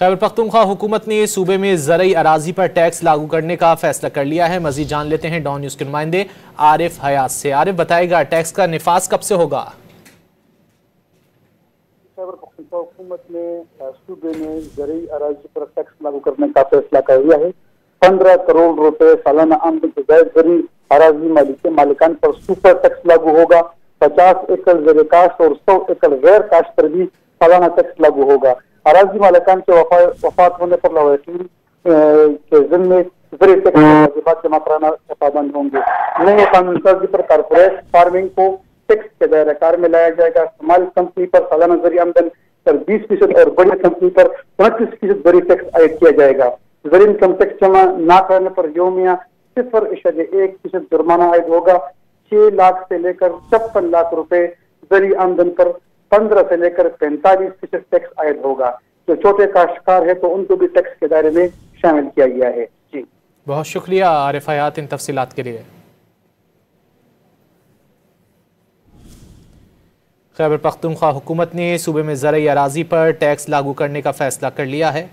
खैबर पख्तूनख्वा हुकूमत ने सूबे में ज़रई अराजी पर टैक्स लागू करने का फैसला कर लिया है। मजीद जान लेते हैं डॉन न्यूज़ के नुमाइंदे आरिफ हयात से। आरिफ बताएगा टैक्स का निफाज कब से होगा? खैबर पख्तूनख्वा हुकूमत ने सूबे में ज़रई अराजी पर टैक्स लागू करने का फैसला कर लिया है। 15 करोड़ रुपए सालाना आमदन से ज़ायद ज़रई अराजी मालिकान पर सुपर टैक्स लागू होगा। 50 एकड़ ज़र काश्त और 100 एकड़ गैर काश्त पर भी सालाना टैक्स लागू होगा। अराजी मालिकान के वफात होने पर लवाहिकीन के जिम्मे ज़री टैक्स वाजिबात के मात्राना पाबंद होंगे। नए कानून साजी पर कारपोरेट फार्मिंग को टैक्स के दायरा कार में लाया जाएगा। स्मॉल कंपनी पर सालाना ज़री आमदन पर 20% और बड़ी कंपनी पर 29% ज़री टैक्स आयद किया जाएगा। ज़री इनकम टैक्स जमा न करने पर योमिया 0.1% जुर्माना आयद होगा। 6 लाख से लेकर 56 लाख रुपए ज़री आमदन पर 15 से लेकर 45% टैक्स आयद होगा। जो छोटे काश्तकार है तो उनको भी टैक्स के दायरे में शामिल किया गया है। जी बहुत शुक्रिया आरिफ हयात इन तफसीलात के लिए। खैबर पख्तूनख्वा हुकूमत ने सूबे में ज़रई अराजी पर टैक्स लागू करने का फैसला कर लिया है।